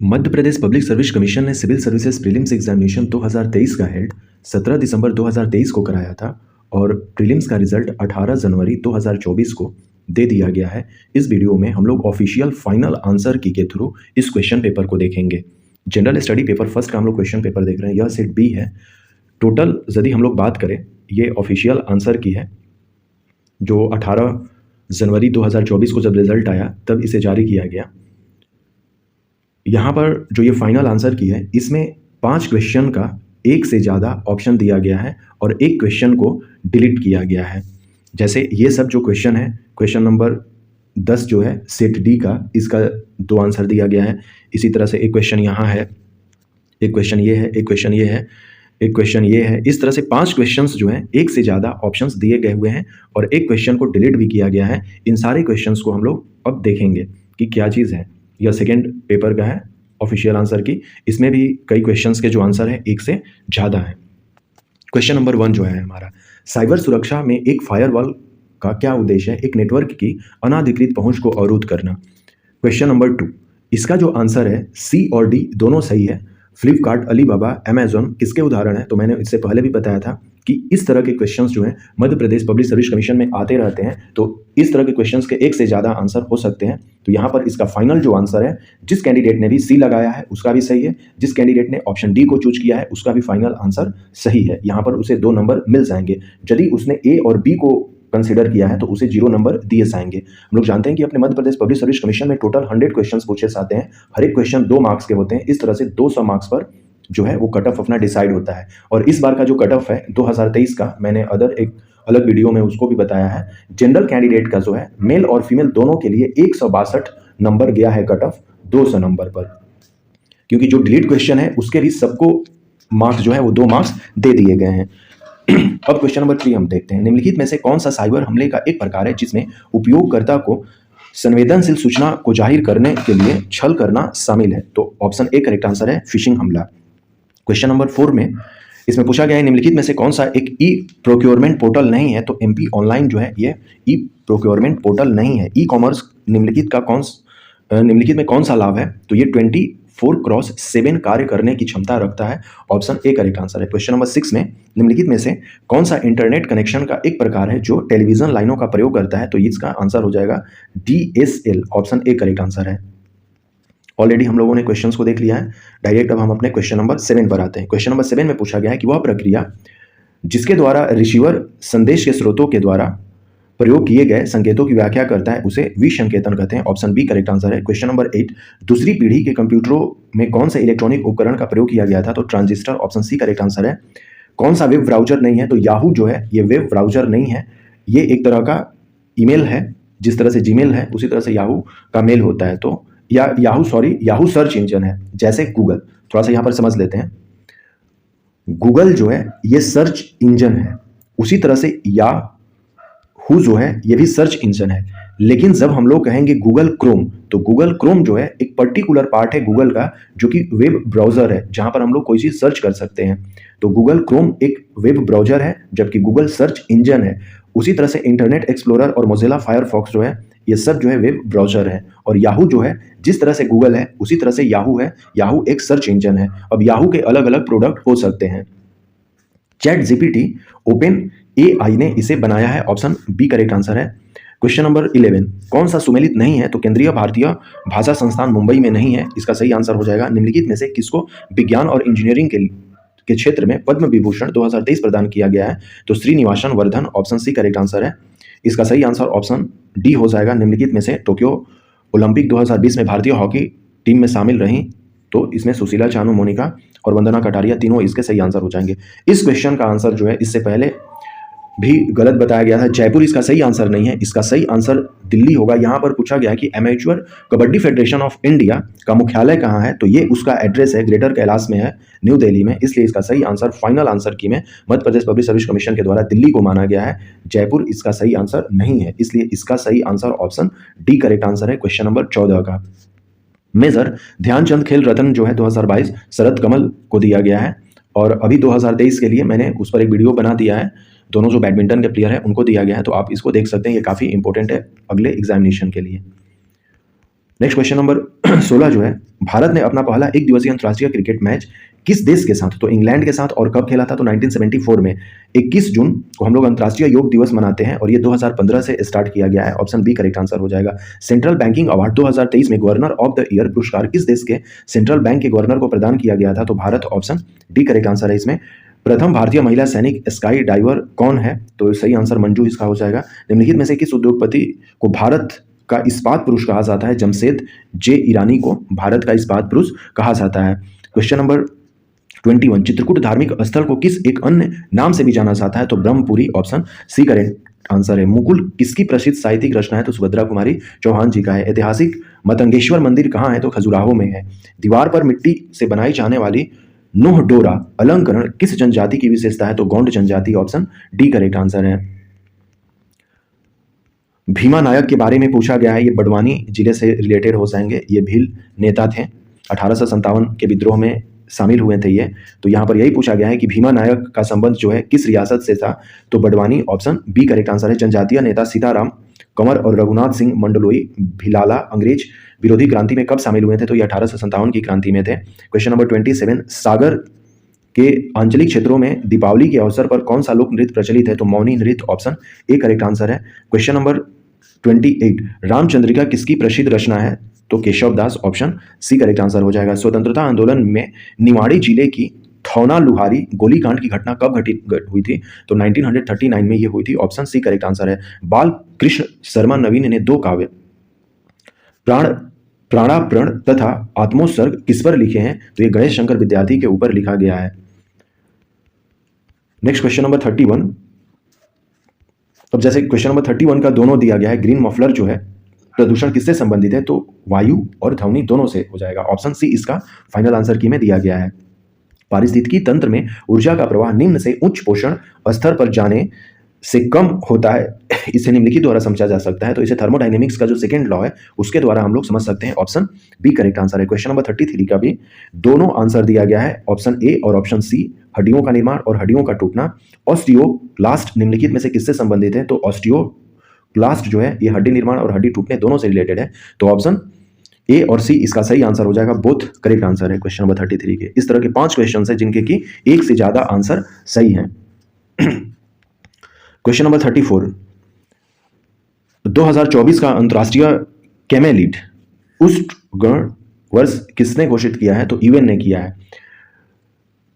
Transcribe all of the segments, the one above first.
Madhya Pradesh public service commission ने civil services prelims examination 2023 का held 17 दिसंबर 2023 को कराया था और प्रीलिम्स का रिजल्ट 18 जनवरी 2024 को दे दिया गया है। इस वीडियो में हम लोग ऑफिशियल फाइनल आंसर की के थ्रू इस क्वेश्चन पेपर को देखेंगे। जनरल स्टडी पेपर फर्स्ट का हम लोग क्वेश्चन पेपर देख रहे हैं, यह सेट बी है। टोटल यदि हम लोग बात करें, ये ऑफिशियल आंसर की है जो 18 जनवरी 2024 को जब रिजल्ट आया तब इसे जारी किया गया। यहाँ पर जो ये फाइनल आंसर की है, इसमें 5 क्वेश्चन का एक से ज़्यादा ऑप्शन दिया गया है और एक क्वेश्चन को डिलीट किया गया है। जैसे ये सब जो क्वेश्चन है, क्वेश्चन नंबर 10 जो है सेट डी का, इसका 2 आंसर दिया गया है। इसी तरह से एक क्वेश्चन यहाँ है, एक क्वेश्चन ये है, एक क्वेश्चन ये है, एक क्वेश्चन ये है। इस तरह से 5 क्वेश्चंस जो हैं एक से ज़्यादा ऑप्शंस दिए गए हुए हैं और एक क्वेश्चन को डिलीट भी किया गया है। इन सारे क्वेश्चंस को हम लोग अब देखेंगे कि क्या चीज़ है। यह सेकेंड पेपर का है ऑफिशियल आंसर की। इसमें भी कई क्वेश्चंस के जो आंसर है एक से ज़्यादा है। क्वेश्चन नंबर 1 जो है हमारा, साइबर सुरक्षा में एक फायरवॉल का क्या उद्देश्य है? एक नेटवर्क की अनाधिकृत पहुंच को अवरुद्ध करना। क्वेश्चन नंबर 2, इसका जो आंसर है सी और डी दोनों सही है। फ्लिपकार्ट, अलीबाबा, अमेजॉन किसके उदाहरण है? तो मैंने इससे पहले भी बताया था कि इस तरह के क्वेश्चंस जो हैं Madhya Pradesh public service commission में आते रहते हैं, तो इस तरह के क्वेश्चंस के एक से ज़्यादा आंसर हो सकते हैं। तो यहाँ पर इसका फाइनल जो आंसर है, जिस कैंडिडेट ने भी सी लगाया है उसका भी सही है, जिस कैंडिडेट ने ऑप्शन डी को चूज किया है उसका भी फाइनल आंसर सही है। यहाँ पर उसे 2 नंबर मिल जाएंगे। यदि उसने ए और बी को कंसिडर किया है तो उसे 0 नंबर दिए जाएंगे। हम लोग जानते हैं कि अपने Madhya Pradesh public service commission में टोटल 100 क्वेश्चंस पूछे जाते हैं। हर एक क्वेश्चन 2 मार्क्स के होते हैं। इस तरह से 200 मार्क्स पर जो है वो कट ऑफ अपना डिसाइड होता है। और इस बार का जो कट ऑफ है 2023 का, मैंने एक अलग वीडियो में उसको भी बताया है। जनरल कैंडिडेट का जो है मेल और फीमेल दोनों के लिए 162 नंबर गया है कट ऑफ 200 नंबर पर, क्योंकि जो डिलीट क्वेश्चन है उसके भी सबको मार्क्स जो है वो 2 मार्क्स दे दिए गए हैं। अब क्वेश्चन नंबर 3 हम देखते हैं। निम्नलिखित में से कौन सा साइबर हमले का एक प्रकार है जिसमें उपयोगकर्ता को संवेदनशील सूचना को जाहिर करने के लिए छल करना शामिल है? तो ऑप्शन ए करेक्ट आंसर है, फिशिंग हमला। क्वेश्चन नंबर 4 में इसमें पूछा गया है निम्नलिखित में से कौन सा एक ई प्रोक्योरमेंट पोर्टल नहीं है? तो एमपी ऑनलाइन जो है ये ई प्रोक्योरमेंट पोर्टल नहीं है। ई कॉमर्स निम्नलिखित में कौन सा लाभ है? तो ये 24/7 कार्य करने की क्षमता रखता है। ऑप्शन ए करेक्ट आंसर है। क्वेश्चन नंबर 6 में निम्नलिखित में से कौन सा इंटरनेट कनेक्शन का एक प्रकार है जो टेलीविजन लाइनों का प्रयोग करता है? तो इसका आंसर हो जाएगा DSL। Option A correct answer है। ऑलरेडी हम लोगों ने क्वेश्चंस को देख लिया है। डायरेक्ट अब हम अपने क्वेश्चन नंबर 7 पर आते हैं। क्वेश्चन नंबर 7 में पूछा गया है कि वह प्रक्रिया जिसके द्वारा रिसीवर संदेश के स्रोतों के द्वारा प्रयोग किए गए संकेतों की व्याख्या करता है उसे विसंकेतन कहते हैं। ऑप्शन बी करेक्ट आंसर है। क्वेश्चन नंबर 8, दूसरी पीढ़ी के कंप्यूटरों में कौन से इलेक्ट्रॉनिक उपकरण का प्रयोग किया गया था? तो transistor. Option C correct answer है। कौन सा वेब ब्राउजर नहीं है? तो याहू जो है ये वेब ब्राउजर नहीं है, ये एक तरह का ईमेल है। जिस तरह से जीमेल है उसी तरह से याहू का मेल होता है। तो याहू सर्च इंजन है, जैसे गूगल। थोड़ा सा यहाँ पर समझ लेते हैं। गूगल जो है ये सर्च इंजन है, उसी तरह से याहू जो है ये भी सर्च इंजन है। लेकिन जब हम लोग कहेंगे गूगल क्रोम, तो गूगल क्रोम जो है एक पर्टिकुलर पार्ट है गूगल का जो कि वेब ब्राउजर है, जहां पर हम लोग कोई चीज सर्च कर सकते हैं। तो गूगल क्रोम एक वेब ब्राउजर है जबकि गूगल सर्च इंजन है। उसी तरह से इंटरनेट एक्सप्लोरर और मोजिला फायरफॉक्स जो है ये सब जो है वेब ब्राउजर है। और याहू जो है जिस तरह से गूगल है उसी तरह से याहू है। याहू एक सर्च इंजन है। अब याहू के अलग अलग प्रोडक्ट हो सकते हैं। चैट जीपीटी ओपन AI ने इसे बनाया है। ऑप्शन बी करेक्ट आंसर है। क्वेश्चन नंबर 11, कौन सा सुमेलित नहीं है? तो केंद्रीय भारतीय भाषा संस्थान मुंबई में नहीं है। इसका सही आंसर हो जाएगा निम्नलिखित में से किसको विज्ञान और इंजीनियरिंग के क्षेत्र में पद्म विभूषण 2023 प्रदान किया गया है? तो Srinivasan Vardhan. Option C correct answer है। इसका सही आंसर ऑप्शन डी हो जाएगा। निम्नलिखित में से टोक्यो ओलंपिक 2020 में भारतीय हॉकी टीम में शामिल रही? तो इसमें सुशीला चानू, मोनिका और वंदना कटारिया तीनों इसके सही आंसर हो जाएंगे। इस क्वेश्चन का आंसर जो है इससे पहले भी गलत बताया गया था। जयपुर इसका सही आंसर नहीं है, इसका सही आंसर दिल्ली होगा। यहाँ पर पूछा गया है कि amateur kabaddi federation of India का मुख्यालय कहाँ है? तो ये उसका एड्रेस है ग्रेटर कैलाश में है, न्यू दिल्ली में। इसलिए इसका सही आंसर फाइनल आंसर की में Madhya Pradesh public service commission के द्वारा दिल्ली को माना गया है। जयपुर इसका सही आंसर नहीं है, इसलिए इसका सही answer option D correct answer है। क्वेश्चन नंबर 14 का, मेजर ध्यानचंद खेल रत्न जो है 2022 शरद कमल को दिया गया है और अभी 2023 के लिए मैंने उस पर एक वीडियो बना दिया है। दोनों जो बैडमिंटन के प्लेयर हैं उनको दिया गया है, तो आप इसको देख सकते हैं। ये काफ़ी इंपॉर्टेंट है अगले एग्जामिनेशन के लिए। नेक्स्ट क्वेश्चन नंबर 16 जो है, भारत ने अपना पहला एक दिवसीय अंतर्राष्ट्रीय क्रिकेट मैच किस देश के साथ, तो इंग्लैंड के साथ, और कब खेला था, तो 1974 में 21 जून को हम लोग अंतर्राष्ट्रीय योग दिवस मनाते हैं और ये 2015 से स्टार्ट किया गया है। ऑप्शन बी करेक्ट आंसर हो जाएगा। सेंट्रल बैंकिंग अवार्ड 2023 में गवर्नर ऑफ द ईयर पुरस्कार किस देश के सेंट्रल बैंक के गवर्नर को प्रदान किया गया था, तो Bharat. Option D correct answer है इसमें। प्रथम भारतीय महिला सैनिक स्काई डाइवर कौन है, तो सही आंसर मंजू इसका हो जाएगा। निम्नलिखित में से किस उद्योगपति को भारत का इस्पात पुरुष कहा जाता है, जमशेद जे ईरानी को भारत का इस्पात पुरुष कहा जाता है। क्वेश्चन नंबर 21, चित्रकूट धार्मिक स्थल को किस एक अन्य नाम से भी जाना जाता है, तो Brahmapuri. Option C correct answer है। मुकुल किसकी प्रसिद्ध साहित्यिक रचना है, तो सुभद्रा कुमारी चौहान जी का है। ऐतिहासिक मतंगेश्वर मंदिर कहाँ है, तो खजुराहो में है। दीवार पर मिट्टी से बनाई जाने वाली नोह डोरा अलंकरण किस जनजाति की विशेषता है, तो गौंड जनजाति। ऑप्शन डी करेक्ट आंसर है। भीमा नायक के बारे में पूछा गया है, ये बड़वानी जिले से रिलेटेड हो जाएंगे। ये भील नेता थे, 1857 के विद्रोह में शामिल हुए थे ये। तो यहाँ पर यही पूछा गया है कि भीमा नायक का संबंध जो है किस रियासत से था, तो Barwani. Option B correct answer है। जनजातीय नेता सीताराम कंवर और रघुनाथ सिंह मंडलोई भिलाला अंग्रेज विरोधी क्रांति में कब शामिल हुए थे, तो ये 1857 की क्रांति में थे। क्वेश्चन नंबर 27, सागर के आंचलिक क्षेत्रों में दीपावली के अवसर पर कौन सा लोक नृत्य प्रचलित है, तो मौनी नृत्य। ऑप्शन ए करेक्ट आंसर है। क्वेश्चन नंबर 28, रामचंद्रिका किसकी प्रसिद्ध रचना है, तो केशव दास। ऑप्शन सी करेक्ट आंसर हो जाएगा। स्वतंत्रता आंदोलन में निवाड़ी जिले की थौना लुहारी गोलीकांड की घटना कब घटित हुई थी, तो 1939 में ये हुई थी। ऑप्शन सी करेक्ट आंसर है। बाल कृष्ण शर्मा नवीन ने दो काव्य प्राणाप्रण तथा आत्मोत्सर्ग किस पर लिखे हैं, तो ये गणेश शंकर विद्यार्थी के ऊपर लिखा गया है। नेक्स्ट क्वेश्चन नंबर 31, अब जैसे क्वेश्चन नंबर 31 का दोनों दिया गया है, ग्रीन मफलर जो है प्रदूषण किससे संबंधित है, तो वायु और ध्वनि दोनों से हो जाएगा। ऑप्शन सी इसका फाइनल आंसर की में दिया गया है। पारिस्थितिकी तंत्र में ऊर्जा का प्रवाह निम्न से उच्च पोषण स्तर पर जाने से कम होता है, इसे निम्नलिखित द्वारा समझा जा सकता है, तो इसे थर्मोडायनेमिक्स का जो सेकंड लॉ है उसके द्वारा हम लोग समझ सकते हैं। ऑप्शन बी करेक्ट आंसर है। क्वेश्चन नंबर 33 का भी दोनों आंसर दिया गया है, ऑप्शन ए और ऑप्शन सी। हड्डियों का निर्माण और हड्डियों का टूटना, ऑस्टियोक्लास्ट निम्नलिखित में से किससे संबंधित है, तो ऑस्टियोक्लास्ट जो है ये हड्डी निर्माण और हड्डी टूटने दोनों से रिलेटेड है। तो ऑप्शन ए और सी इसका सही आंसर हो जाएगा। बोथ करेक्ट आंसर है क्वेश्चन नंबर 33 के। इस तरह के 5 क्वेश्चन है जिनके की एक से ज्यादा आंसर सही है। क्वेश्चन नंबर 34, 2024 का अंतर्राष्ट्रीय कैमेलिड उष्णगण वर्ष किसने घोषित किया है, तो यूएन ने किया है।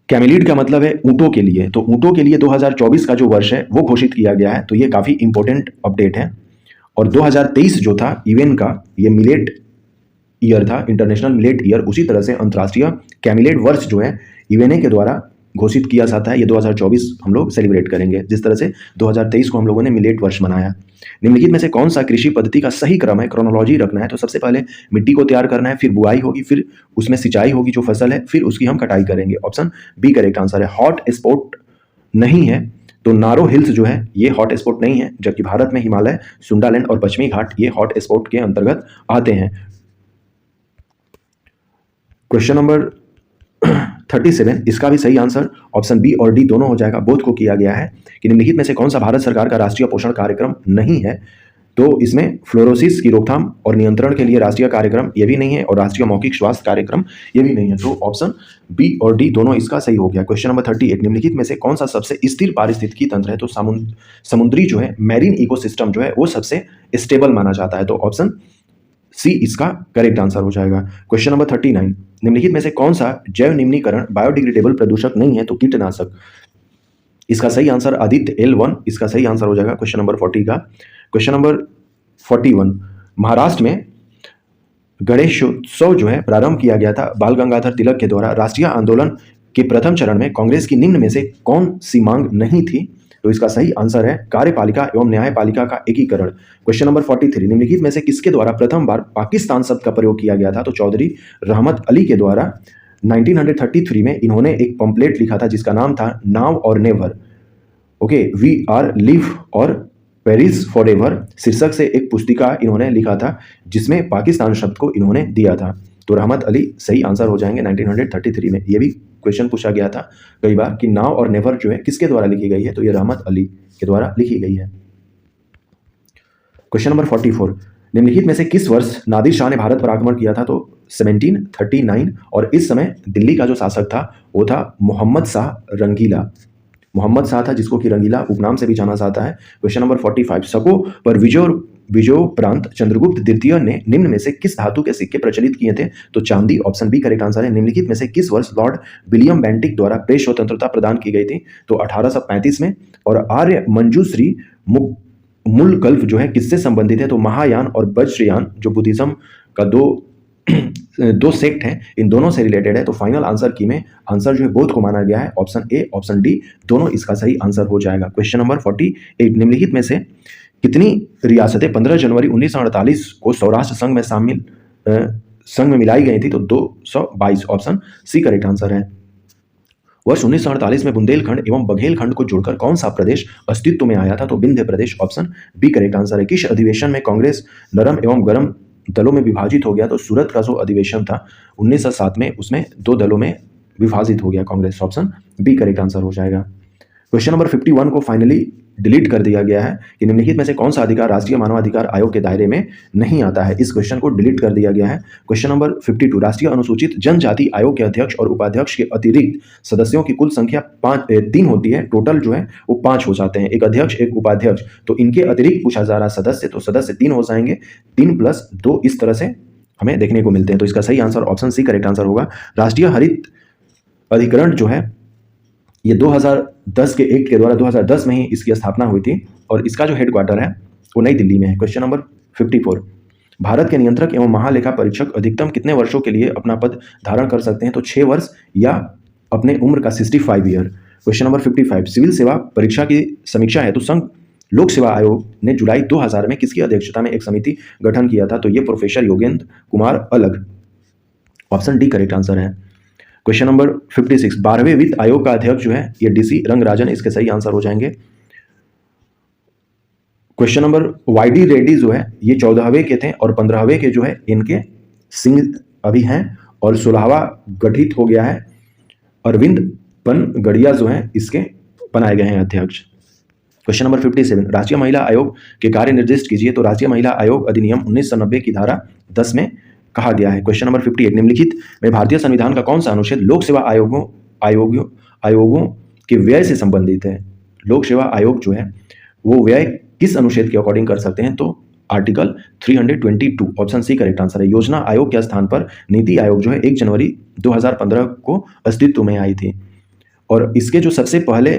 कैमेलिड का मतलब है ऊंटों के लिए, तो ऊंटों के लिए 2024 का जो वर्ष है वो घोषित किया गया है, तो ये काफी इंपॉर्टेंट अपडेट है। और 2023 जो था यूएन का, ये मिलेट ईयर था, इंटरनेशनल मिलेट ईयर। उसी तरह से अंतर्राष्ट्रीय कैमिलेट वर्ष जो है यूएनए के द्वारा घोषित किया जाता है, ये 2024 हम लोग सेलिब्रेट करेंगे, जिस तरह से 2023 को हम लोगों ने मिलेट वर्ष मनाया। निम्नलिखित में से कौन सा कृषि पद्धति का सही क्रम है, क्रोनोलॉजी रखना है, तो सबसे पहले मिट्टी को तैयार करना है, फिर बुआई होगी, फिर उसमें सिंचाई होगी जो फसल है, फिर उसकी हम कटाई करेंगे। ऑप्शन बी करेक्ट आंसर है। हॉट स्पॉट नहीं है, तो नारो हिल्स जो है ये हॉट स्पॉट नहीं है, जबकि भारत में हिमालय, सुंडालैंड और पश्चिमी घाट ये हॉट स्पॉट के अंतर्गत आते हैं। क्वेश्चन नंबर 37, इसका भी सही आंसर ऑप्शन बी और डी दोनों हो जाएगा। बोथ को किया गया है कि निम्नलिखित में से कौन सा भारत सरकार का राष्ट्रीय पोषण कार्यक्रम नहीं है, तो इसमें फ्लोरोसिस की रोकथाम और नियंत्रण के लिए राष्ट्रीय कार्यक्रम ये भी नहीं है, और राष्ट्रीय मौखिक स्वास्थ्य कार्यक्रम ये भी नहीं है, तो ऑप्शन बी और डी दोनों इसका सही हो गया। क्वेश्चन नंबर 38, निम्नलिखित में से कौन सा सबसे स्थिर पारिस्थितिकी तंत्र है, तो समुद्री जो है मैरीन इकोसिस्टम जो है वो सबसे स्टेबल माना जाता है, तो ऑप्शन सी इसका करेक्ट आंसर हो जाएगा। क्वेश्चन नंबर 39, निम्नलिखित में से कौन सा जैव निम्नीकरण बायोडिग्रेडेबल प्रदूषक नहीं है, तो कीटनाशक। इसका सही आंसर आदित्य L1 इसका सही आंसर हो जाएगा क्वेश्चन नंबर 40 का। क्वेश्चन नंबर 41, महाराष्ट्र में गणेशोत्सव जो है प्रारंभ किया गया था बाल गंगाधर तिलक के द्वारा। राष्ट्रीय आंदोलन के प्रथम चरण में कांग्रेस की निम्न में से कौन सी मांग नहीं थी, तो इसका सही आंसर है कार्यपालिका एवं न्यायपालिका का एकीकरण। क्वेश्चन नंबर 43, निम्नलिखित में से किसके द्वारा प्रथम बार पाकिस्तान शब्द का प्रयोग किया गया था, तो चौधरी रहमत अली के द्वारा। 1933 में इन्होंने एक पंपलेट लिखा था जिसका नाम था now or never, okay, we are live or Paris forever शीर्षक से एक पुस्तिका इन्होंने लिखा था जिसमें पाकिस्तान शब्द को इन्होंने दिया था, तो रहमत अली सही आंसर हो जाएंगे 1933 में। ये भी क्वेश्चन पूछा गया था कई बार कि नाउ और नेवर जो है किसके द्वारा लिखी गई है, तो ये रहमत अली के द्वारा लिखी गई है। क्वेश्चन नंबर 44, निम्नलिखित में से किस वर्ष नादिर शाह ने भारत पर आक्रमण किया था? तो 1739। और इस समय दिल्ली का जो शासक था वो था मोहम्मद शाह रंगीला। मोहम्मद शाह था, जिसको कि रंगीला उपनाम से भी जाना जाता है। क्वेश्चन नंबर 45, शकों पर विजयोपरांत चंद्रगुप्त द्वितीय ने निम्न में से किस धातु के सिक्के प्रचलित किए थे? तो चांदी, ऑप्शन बी करेक्ट आंसर है। निम्नलिखित में से किस वर्ष लॉर्ड विलियम बेंटिक द्वारा प्रेस स्वतंत्रता प्रदान की गई थी? तो 1835 में। और आर्य मंजूश्री मुलकल्फ जो है किससे संबंधित है? तो महायान और वज्रयान जो बुद्धिज्म का दो सेक्ट हैं, इन दोनों से रिलेटेड है। तो फाइनल आंसर की में आंसर जो है बोथ को माना गया है। ऑप्शन ए, ऑप्शन डी दोनों इसका सही आंसर हो जाएगा। क्वेश्चन नंबर 48, निम्नलिखित में से कितनी रियासतें 15 जनवरी 1948 को सौराष्ट्र संघ में मिलाई गई थी? तो 222, ऑप्शन सी करेक्ट आंसर है। वर्ष 1948 में बुंदेलखंड एवं बघेलखंड को जोड़कर कौन सा प्रदेश अस्तित्व में आया था? तो विंध्य प्रदेश, ऑप्शन बी करेक्ट आंसर है। किस अधिवेशन में कांग्रेस नरम एवं गरम दलों में विभाजित हो गया? तो सूरत का जो अधिवेशन था 1907 में, उसमें 2 दलों में विभाजित हो गया Congress. Option B correct answer हो जाएगा। क्वेश्चन नंबर 51 को फाइनली डिलीट कर दिया गया है कि निम्नलिखित में से कौन सा अधिकार राष्ट्रीय मानवाधिकार आयोग के दायरे में नहीं आता है? इस क्वेश्चन को डिलीट कर दिया गया है। क्वेश्चन नंबर 52, राष्ट्रीय अनुसूचित जनजाति आयोग के अध्यक्ष और उपाध्यक्ष के अतिरिक्त सदस्यों की कुल संख्या 3 होती है। टोटल जो है वो 5 हो जाते हैं, एक अध्यक्ष एक उपाध्यक्ष। तो इनके अतिरिक्त पूछा जा रहा सदस्य, तो सदस्य 3 हो जाएंगे, 3 + 2 इस तरह से हमें देखने को मिलते हैं। तो इसका सही answer option C correct answer होगा। राष्ट्रीय हरित अधिकरण जो है ये 2010 के एक्ट के द्वारा 2010 में ही इसकी स्थापना हुई थी और इसका जो हेडक्वार्टर है वो नई दिल्ली में है। क्वेश्चन नंबर 54, भारत के नियंत्रक एवं महालेखा परीक्षक अधिकतम कितने वर्षों के लिए अपना पद धारण कर सकते हैं? तो 6 वर्ष या अपने उम्र का 65 ईयर। क्वेश्चन नंबर 55, सिविल सेवा परीक्षा की समीक्षा है तो संघ लोक सेवा आयोग ने जुलाई 2000 में किसकी अध्यक्षता में एक समिति गठन किया था? तो ये प्रोफेसर योगेंद्र कुमार अलग। ऑप्शन डी करेक्ट आंसर है। क्वेश्चन नंबर 56, 12वें वित्त आयोग का अध्यक्ष जो है ये DC रंगराजन, इसके सही आंसर हो जाएंगे। क्वेश्चन नंबर YD रेड्डी जो है ये 14वें के थे और 15वें के जो है इनके सिंह अभी हैं और 16वां गठित हो गया है। अरविंद पनगड़िया जो है इसके बनाए गए हैं अध्यक्ष। क्वेश्चन नंबर 57, राष्ट्रीय महिला आयोग के कार्य निर्दिष्ट कीजिए। तो राष्ट्रीय महिला आयोग अधिनियम 1990 की धारा 10 में कहा गया है। क्वेश्चन नंबर 58, निम्नलिखित में भारतीय संविधान का कौन सा अनुच्छेद लोक सेवा आयोगों के व्यय से संबंधित है? लोक सेवा आयोग जो है वो व्यय किस अनुच्छेद के अकॉर्डिंग कर सकते हैं? तो article 322, option C correct answer है। योजना आयोग के स्थान पर नीति आयोग जो है 1 जनवरी 2015 को अस्तित्व में आई थी और इसके जो सबसे पहले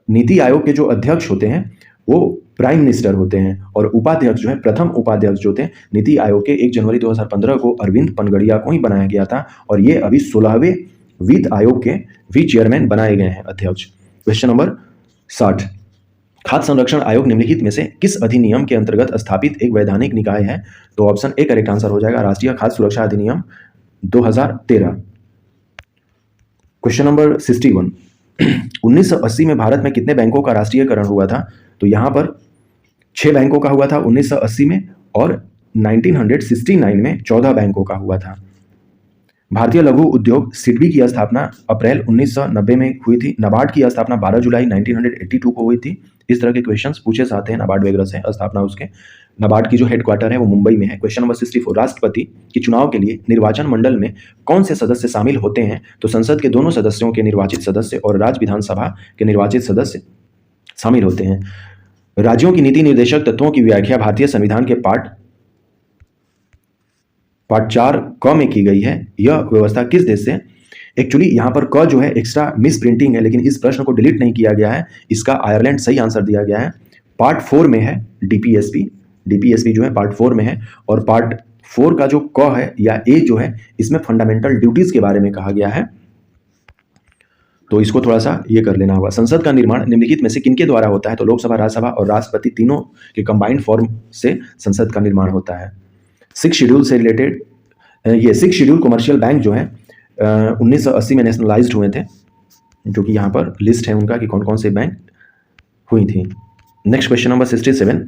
नीति आयोग के जो अध्यक्ष होते हैं वो प्राइम मिनिस्टर होते हैं और उपाध्यक्ष जो है, प्रथम उपाध्यक्ष जो थे नीति आयोग के 1 जनवरी 2015 को अरविंद पनगड़िया को ही बनाया गया था और ये अभी 16वें वित्त आयोग के भी चेयरमैन बनाए गए हैं अध्यक्ष। क्वेश्चन नंबर 60, खाद्य संरक्षण आयोग निम्नलिखित में से किस अधिनियम के अंतर्गत स्थापित एक वैधानिक निकाय है? तो ऑप्शन ए करेक्ट आंसर हो जाएगा, राष्ट्रीय खाद्य सुरक्षा अधिनियम 2013। क्वेश्चन नंबर 61, 1980 में भारत में कितने बैंकों का राष्ट्रीयकरण हुआ था? तो यहाँ पर 6 बैंकों का हुआ था 1980 में और 1969 में 14 बैंकों का हुआ था। भारतीय लघु उद्योग सिडबी की स्थापना अप्रैल 1990 में हुई थी। नाबार्ड की स्थापना 12 जुलाई 1982 को हुई थी। इस तरह के क्वेश्चंस पूछे जाते हैं नाबार्ड वगैरह से, स्थापना उसके। नाबार्ड की जो हेडक्वार्टर है वो मुंबई में है। क्वेश्चन नंबर 64, राष्ट्रपति के चुनाव के लिए निर्वाचन मंडल में कौन से सदस्य शामिल होते हैं? तो संसद के दोनों सदस्यों के निर्वाचित सदस्य और राज्य विधानसभा के निर्वाचित सदस्य शामिल होते हैं। राज्यों की नीति निर्देशक तत्वों की व्याख्या भारतीय संविधान के पार्ट 4 क में की गई है। यह व्यवस्था किस देश से? एक्चुअली यहाँ पर क जो है एक्स्ट्रा मिस प्रिंटिंग है, लेकिन इस प्रश्न को डिलीट नहीं किया गया है, इसका आयरलैंड सही आंसर दिया गया है। पार्ट 4 में है डीपीएसपी जो है पार्ट 4 में है और पार्ट 4 का जो क है या ए जो है इसमें फंडामेंटल ड्यूटीज के बारे में कहा गया है, तो इसको थोड़ा सा ये कर लेना होगा। संसद का निर्माण निम्नलिखित में से किनके द्वारा होता है? तो लोकसभा, राज्यसभा और राष्ट्रपति तीनों के कंबाइंड फॉर्म से संसद का निर्माण होता है। 6 शेड्यूल से रिलेटेड ये 6 शेड्यूल कमर्शियल बैंक जो है 1980 में नेशनलाइज्ड हुए थे, जो कि यहाँ पर लिस्ट है उनका कि कौन कौन से बैंक हुई थी। नेक्स्ट क्वेश्चन नंबर 67,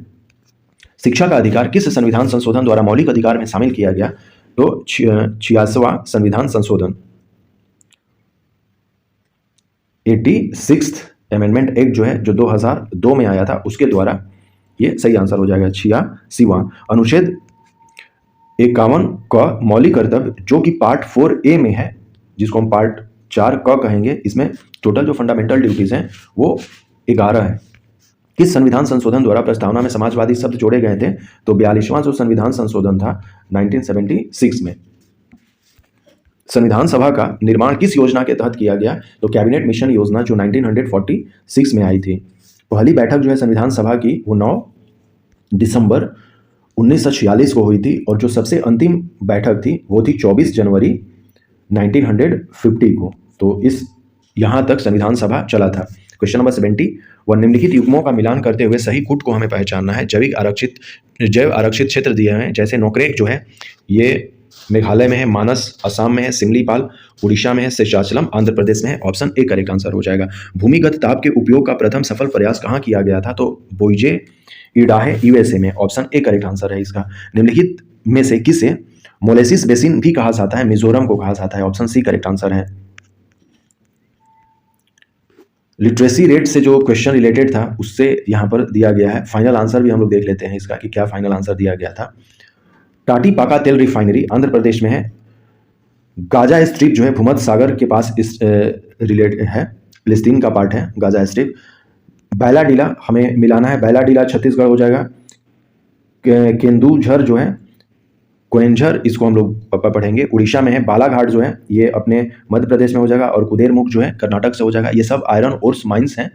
शिक्षा का अधिकार किस संविधान संशोधन द्वारा मौलिक अधिकार में शामिल किया गया? तो 86वां संविधान संशोधन 86th अमेंडमेंट एक्ट जो है जो 2002 में आया था उसके द्वारा, ये सही आंसर हो जाएगा 86वां। अनुच्छेद 51 क मौलिक कर्तव्य जो कि पार्ट 4A में है, जिसको हम पार्ट 4 क कहेंगे, इसमें टोटल जो फंडामेंटल ड्यूटीज हैं वो 11 है। किस संविधान संशोधन द्वारा प्रस्तावना में समाजवादी शब्द जोड़े गए थे? तो 42वां जो संविधान संशोधन था 1976 में। संविधान सभा का निर्माण किस योजना के तहत किया गया? तो कैबिनेट मिशन योजना जो 1946 में आई थी। पहली बैठक जो है संविधान सभा की वो 9 दिसंबर 1946 को हुई थी और जो सबसे अंतिम बैठक थी वो थी 24 जनवरी 1950 को। तो इस यहाँ तक संविधान सभा चला था। क्वेश्चन नंबर 70, वह निम्नलिखित युग्मों का मिलान करते हुए सही कूट को हमें पहचानना है। जैव आरक्षित क्षेत्र दिए हुए हैं, जैसे नोकरेक जो है ये मेघालय में है, मानस असम में है, सिमलीपाल उड़ीसा में है, शेषाचलम आंध्र प्रदेश में है। ऑप्शन ए करेक्ट आंसर हो जाएगा। भूमिगत ताप के उपयोग का प्रथम सफल प्रयास कहाँ किया गया था? तो बोइजे इडाहे यूएसए में। ऑप्शन ए करेक्ट आंसर है इसका। निम्नलिखित में से किसे मोलेसिस बेसिन भी कहा जाता है? मिजोरम को कहा जाता है। ऑप्शन सी करेक्ट आंसर है। लिटरेसी रेट से जो क्वेश्चन रिलेटेड था उससे यहाँ पर दिया गया है। फाइनल आंसर भी हम लोग देख लेते हैं इसका कि क्या फाइनल आंसर दिया गया था। टाटीपाका तेल रिफाइनरी आंध्र प्रदेश में है। गाजा स्ट्रिप जो है भूमध्य सागर के पास इस रिलेटेड है, फिलिस्तीन का पार्ट है गाजा स्ट्रिप। बैलाडीला हमें मिलाना है, बैलाडीला छत्तीसगढ़ हो जाएगा। केंदुझर जो है कोएंझर, इसको हम लोग पढ़ेंगे, उड़ीसा में है। बालाघाट जो है ये अपने मध्य प्रदेश में हो जाएगा और कुदेरमुख जो है कर्नाटक से हो जाएगा। ये सब आयरन ओर्स माइंस हैं।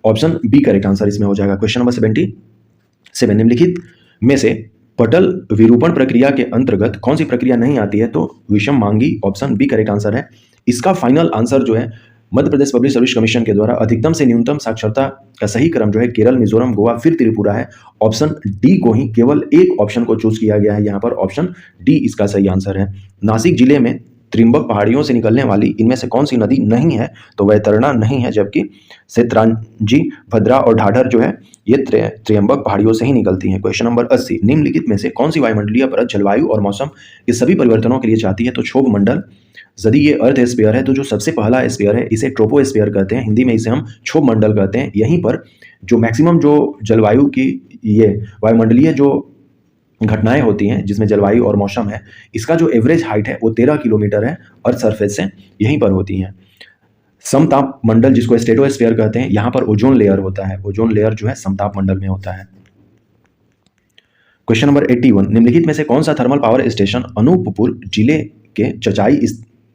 ऑप्शन बी करेक्ट आंसर इसमें हो जाएगा। क्वेश्चन नंबर 77, निम्नलिखित में से पटल विरूपण प्रक्रिया के अंतर्गत कौन सी प्रक्रिया नहीं आती है? तो विषम मांगी। ऑप्शन बी करेक्ट आंसर है। इसका फाइनल आंसर जो है Madhya Pradesh public service commission के द्वारा अधिकतम से न्यूनतम साक्षरता का सही क्रम जो है केरल, मिजोरम, गोवा फिर त्रिपुरा है। ऑप्शन डी को ही केवल एक ऑप्शन को चूज किया गया है यहाँ पर। ऑप्शन डी इसका सही आंसर है। नासिक जिले में त्रिम्बक पहाड़ियों से निकलने वाली इनमें से कौन सी नदी नहीं है? तो वैतरणा नहीं है, जबकि सेत्रांजी, भद्रा और ढाढर जो है ये त्र्यंबक पहाड़ियों से ही निकलती हैं। क्वेश्चन नंबर 80, निम्नलिखित में से कौन सी वायुमंडलीय परत जलवायु और मौसम के सभी परिवर्तनों के लिए चाहती है? तो क्षोभ मंडल। यदि ये अर्थ स्फीयर है तो जो सबसे पहला स्फीयर है इसे ट्रोपोस्फीयर कहते हैं, हिंदी में इसे हम क्षोभ मंडल कहते हैं। यहीं पर जो मैक्सिमम जो जलवायु की ये वायुमंडलीय जो घटनाएं होती हैं जिसमें जलवायु और मौसम है, इसका जो एवरेज हाइट है वो 13 किलोमीटर है अर्थ सरफेस से, यहीं पर होती हैं। समताप मंडल जिसको स्ट्रेटोस्फीयर कहते हैं, यहाँ पर ओजोन लेयर होता है। ओजोन लेयर जो है समताप मंडल में होता है। क्वेश्चन नंबर 81, निम्नलिखित में से कौन सा थर्मल पावर स्टेशन अनूपपुर जिले के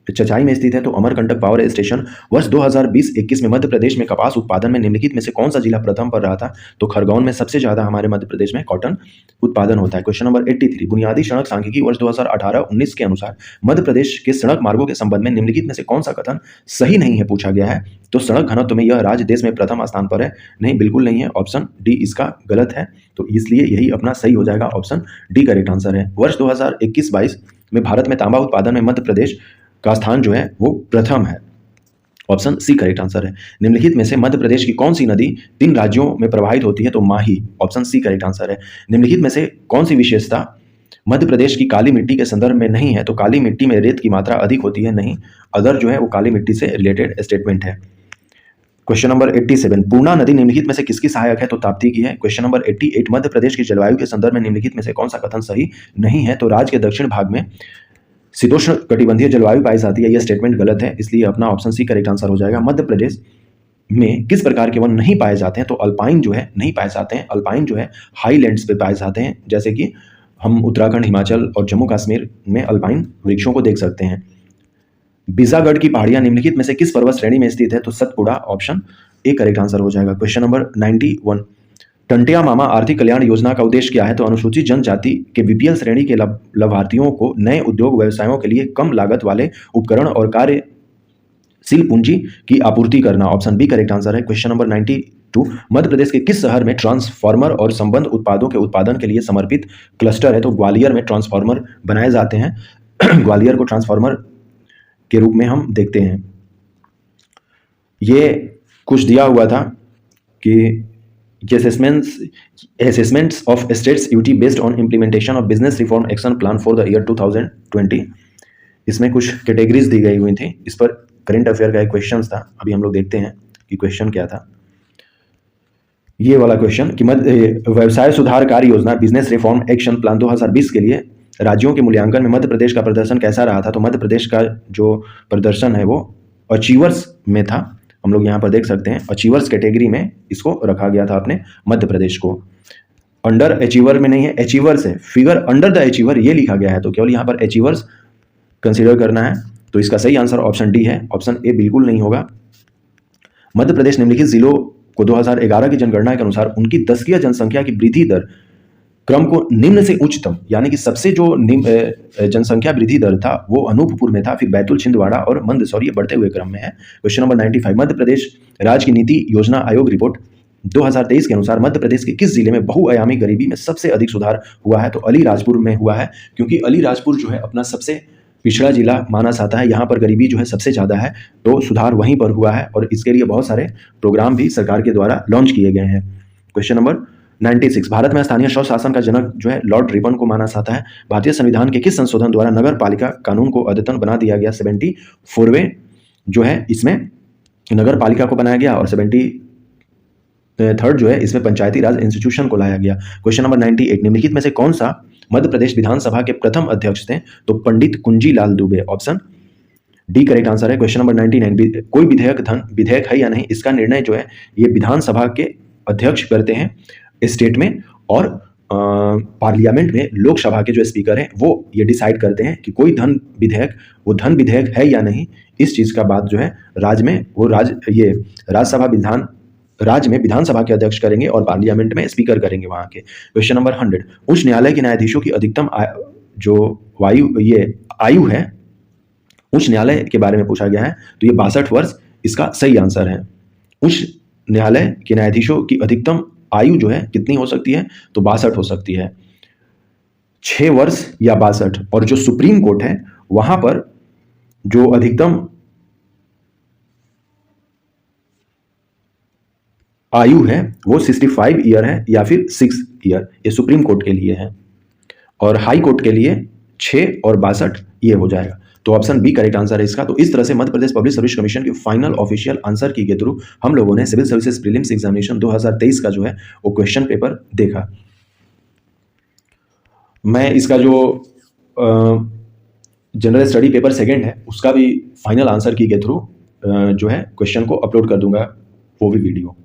चचाई में स्थित है? तो अमरकंटक पावर स्टेशन। वर्ष 2020-21 में मध्य प्रदेश में कपास उत्पादन में निम्नलिखित में से कौन सा जिला प्रथम पर रहा था? तो खरगोन में सबसे ज्यादा हमारे मध्य प्रदेश में कॉटन उत्पादन होता है। क्वेश्चन नंबर 83, बुनियादी सड़क सांख्यिकी वर्ष 2018-19 के अनुसार मध्य प्रदेश के सड़क मार्गों के संबंध में निम्नलिखित में से कौन सा कथन सही नहीं है पूछा गया है? तो सड़क घनत्व में यह राज्य देश में प्रथम स्थान पर है। नहीं, बिल्कुल नहीं है। ऑप्शन डी इसका गलत है, तो इसलिए यही अपना सही हो जाएगा। ऑप्शन डी करेक्ट आंसर है। वर्ष 2021-22 में भारत में तांबा उत्पादन में मध्य प्रदेश का स्थान जो है वो प्रथम है। ऑप्शन सी करेक्ट आंसर है। निम्नलिखित में से मध्य प्रदेश की कौन सी नदी 3 राज्यों में प्रवाहित होती है? तो माही। ऑप्शन सी करेक्ट आंसर है। निम्नलिखित में से कौन सी विशेषता मध्य प्रदेश की काली मिट्टी के संदर्भ में नहीं है? तो काली मिट्टी में रेत की मात्रा अधिक होती है। नहीं, अदर जो है वो काली मिट्टी से रिलेटेड स्टेटमेंट है। क्वेश्चन नंबर 87, पूर्णा नदी निम्नलिखित में से किसकी सहायक है? तो ताप्ती की है। क्वेश्चन नंबर 88, मध्य प्रदेश की जलवायु के संदर्भ में निम्नलिखित में से कौन सा कथन सही नहीं है? तो राज्य के दक्षिण भाग में शीतोष्ण कटिबंधीय जलवायु पाई जाती है। यह स्टेटमेंट गलत है, इसलिए अपना ऑप्शन सी करेक्ट आंसर हो जाएगा। मध्य प्रदेश में किस प्रकार के वन नहीं पाए जाते हैं? तो अल्पाइन जो है नहीं पाए जाते हैं। अल्पाइन जो है हाईलैंड्स पे पाए जाते हैं, जैसे कि हम उत्तराखंड, हिमाचल और जम्मू कश्मीर में अल्पाइन वृक्षों को देख सकते हैं। बीजागढ़ की पहाड़ियां निम्नलिखित में से किस पर्वत श्रेणी में स्थित है? तो Satpura. Option A correct answer हो जाएगा। क्वेश्चन नंबर 91, टंटिया मामा आर्थिक कल्याण योजना का उद्देश्य क्या है? तो अनुसूचित जनजाति के बीपीएल श्रेणी के लाभार्थियों को नए उद्योग व्यवसायों के लिए कम लागत वाले उपकरण और कार्यशील पूंजी की आपूर्ति करना। ऑप्शन बी करेक्ट आंसर है। क्वेश्चन नंबर 92, मध्य प्रदेश के किस शहर में ट्रांसफार्मर और संबंध उत्पादों के उत्पादन के लिए समर्पित क्लस्टर है? तो ग्वालियर में ट्रांसफार्मर बनाए जाते हैं। ग्वालियर को ट्रांसफार्मर के रूप में हम देखते हैं। ये कुछ दिया हुआ था कि assessments of states duty based on implementation of business reform action plan for the year 2020, इसमें कुछ कैटेगरीज दी गई हुई थी। इस पर करंट अफेयर का एक क्वेश्चन था, अभी हम लोग देखते हैं कि क्वेश्चन क्या था। ये वाला क्वेश्चन कि व्यवसाय सुधार कार्य योजना बिजनेस रिफॉर्म एक्शन प्लान 2020 के लिए राज्यों के मूल्यांकन में मध्य प्रदेश का प्रदर्शन कैसा रहा था, तो मध्य प्रदेश का जो प्रदर्शन है वो अचीवर्स में था। हम लोग यहाँ पर देख सकते हैं अचीवर्स कैटेगरी में इसको रखा गया था अपने मध्य प्रदेश को। अंडर अचीवर में नहीं है, अचीवर्स है, फिगर अंडर द अचीवर ये लिखा गया है, तो केवल यहाँ पर अचीवर्स कंसीडर करना है। तो इसका सही आंसर ऑप्शन डी है, ऑप्शन ए बिल्कुल नहीं होगा। मध्य प्रदेश निम्नलिखित जिलों को 2011 की जनगणना के अनुसार उनकी दशकीय जनसंख्या की वृद्धि दर क्रम को निम्न से उच्चतम, यानी कि सबसे जो जनसंख्या वृद्धि दर था वो अनूपपुर में था, फिर बैतूल, छिंदवाड़ा और मंदसौर, ये बढ़ते हुए क्रम में है। क्वेश्चन नंबर 95, मध्य प्रदेश राज्य की नीति योजना आयोग रिपोर्ट 2023 के अनुसार मध्य प्रदेश के किस जिले में बहुआयामी गरीबी में सबसे अधिक सुधार हुआ है, तो अलीराजपुर में हुआ है, क्योंकि अलीराजपुर जो है अपना सबसे पिछड़ा जिला माना जाता है, यहाँ पर गरीबी जो है सबसे ज़्यादा है, तो सुधार वहीं पर हुआ है और इसके लिए बहुत सारे प्रोग्राम भी सरकार के द्वारा लॉन्च किए गए हैं। क्वेश्चन नंबर 96, भारत में स्थानीय स्वशासन का जनक जो है लॉर्ड रिपन को माना जाता है। भारतीय संविधान के किस संशोधन द्वारा नगर पालिका कानून को अद्यतन बना दिया गया? 74वें जो है इसमें नगर पालिका को बनाया गया और 73rd जो है इसमें पंचायती राज इंस्टीट्यूशन को लाया गया। क्वेश्चन नंबर 98, निम्नलिखित में से कौन सा मध्य प्रदेश विधानसभा के प्रथम अध्यक्ष थे? तो Pandit Kunjilal Dubey, option D correct answer है। क्वेश्चन नंबर 99, कोई विधेयक है या नहीं, इसका निर्णय जो है ये विधानसभा के अध्यक्ष करते हैं स्टेट में, और पार्लियामेंट में लोकसभा के जो स्पीकर हैं वो ये डिसाइड करते हैं कि कोई धन विधेयक है या नहीं। इस चीज़ का बात जो है राज्य में वो राज्य में विधानसभा के अध्यक्ष करेंगे और पार्लियामेंट में स्पीकर करेंगे वहाँ के। क्वेश्चन नंबर 100, उच्च न्यायालय के न्यायाधीशों की अधिकतम आयु है, उच्च न्यायालय के बारे में पूछा गया है, तो ये 62 वर्ष इसका सही आंसर है। उच्च न्यायालय के न्यायाधीशों की अधिकतम आयु जो है कितनी हो सकती है? तो 62 हो सकती है, 6 वर्ष या 62। और जो सुप्रीम कोर्ट है वहां पर जो अधिकतम आयु है वो 65 ईयर है या फिर 6 ईयर, ये सुप्रीम कोर्ट के लिए है, और हाई कोर्ट के लिए 6 और 62 ये हो जाएगा। तो ऑप्शन बी करेक्ट आंसर है इसका। तो इस तरह से Madhya Pradesh public service commission के फाइनल ऑफिशियल आंसर की के थ्रू हम लोगों ने सिविल सर्विसेज प्रीलिम्स एग्जामिनेशन 2023 का जो है वो क्वेश्चन पेपर देखा। मैं इसका जो जनरल स्टडी पेपर सेकंड है उसका भी फाइनल आंसर की के थ्रू जो है क्वेश्चन को अपलोड कर दूंगा, वो भी वीडियो।